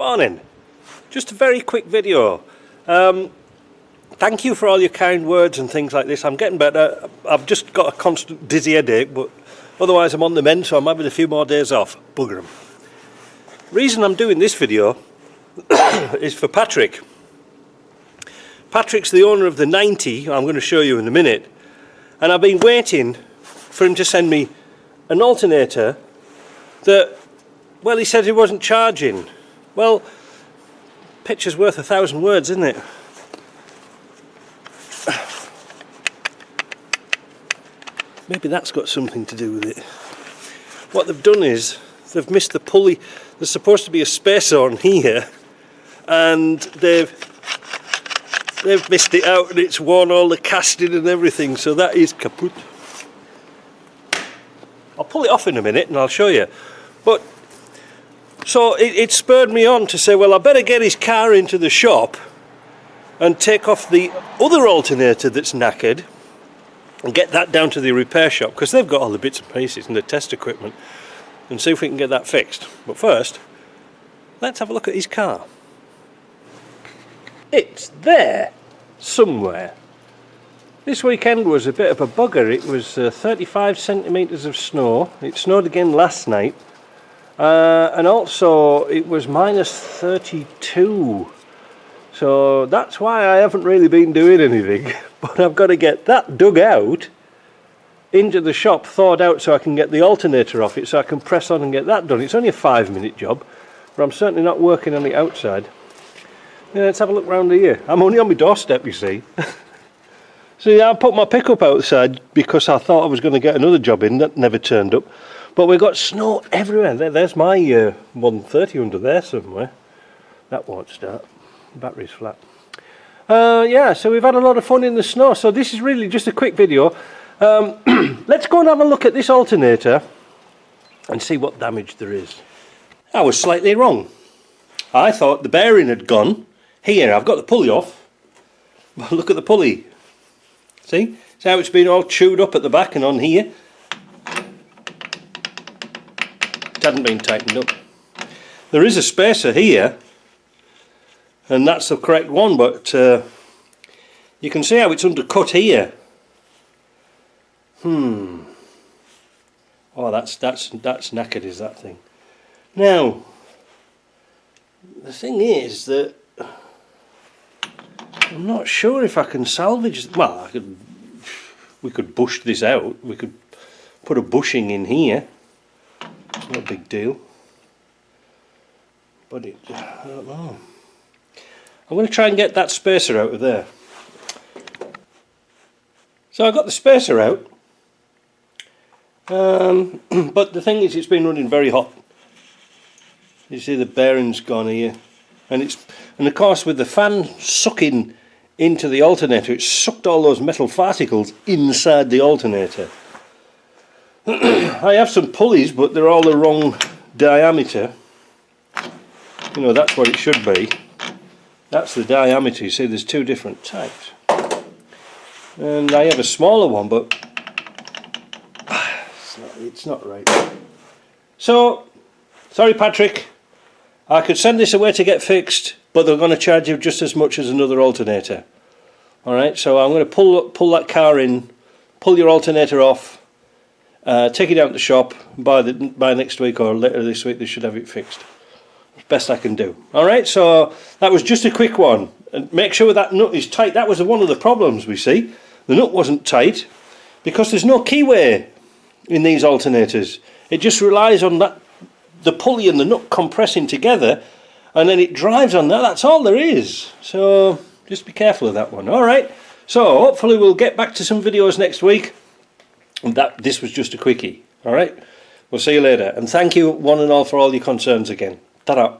Morning. Just a very quick video. Thank you for all your kind words and things like this. I'm getting better. I've just got a constant dizzy headache, but otherwise I'm on the mend, so I'm having a few more days off. Bugger 'em. Reason I'm doing this video is for Patrick. Patrick's the owner of the 90, I'm going to show you in a minute, and I've been waiting for him to send me an alternator that, well, he said he wasn't charging. Well, picture's worth 1,000 words, isn't it? Maybe that's got something to do with it. What they've done is they've missed the pulley. There's supposed to be a spacer on here, and they've missed it out, and it's worn all the casting and everything, so that is kaput. I'll pull it off in a minute and I'll show you. But so it spurred me on to say, well, I better get his car into the shop and take off the other alternator that's knackered and get that down to the repair shop, because they've got all the bits and pieces and the test equipment, and see if we can get that fixed. But first, let's have a look at his car. It's there somewhere. This weekend was a bit of a bugger. It was 35 centimetres of snow. It snowed again last night, and also it was minus 32. So that's why I haven't really been doing anything. But I've got to get that dug out into the shop, thawed out, so I can get the alternator off it, so I can press on and get that done. It's only a 5-minute job, but I'm certainly not working on the outside. Yeah, let's have a look round here. I'm only on my doorstep, you see. See, I put my pickup outside because I thought I was going to get another job in. That never turned up. But we've got snow everywhere. There's my 130 under there somewhere. That won't start. The battery's flat. Yeah, so we've had a lot of fun in the snow. So this is really just a quick video. Let's go and have a look at this alternator and see what damage there is. I was slightly wrong. I thought the bearing had gone. Here, I've got the pulley off. Look at the pulley. See? See how it's been all chewed up at the back and on here? It hadn't been tightened up. There is a spacer here, and that's the correct one, but you can see how it's undercut here. Oh, that's knackered, is that thing. Now, the thing is that I'm not sure if I can salvage. Well, we could bush this out. We could put a bushing in here. It's not a big deal. But I don't know. I'm going to try and get that spacer out of there. So I got the spacer out. But the thing is, it's been running very hot. You see the bearing's gone here, and of course with the fan sucking into the alternator, it's sucked all those metal particles inside the alternator. I have some pulleys, but they're all the wrong diameter. You know, that's what it should be. That's the diameter. You see, there's two different types, and I have a smaller one, but it's not right. So, sorry, Patrick. I could send this away to get fixed, but they're going to charge you just as much as another alternator. Alright, so I'm going to pull that car in, pull your alternator off, take it out to the shop. By next week or later this week they should have it fixed. It's best I can do. Alright, so that was just a quick one. And make sure that nut is tight. That was one of the problems we see. The nut wasn't tight because there's no keyway in these alternators. It just relies on the pulley and the nut compressing together, and then it drives on that. That's all there is. So just be careful of that one. Alright, so hopefully we'll get back to some videos next week. And this was just a quickie. Alright, we'll see you later, and thank you one and all for all your concerns again. Ta-da.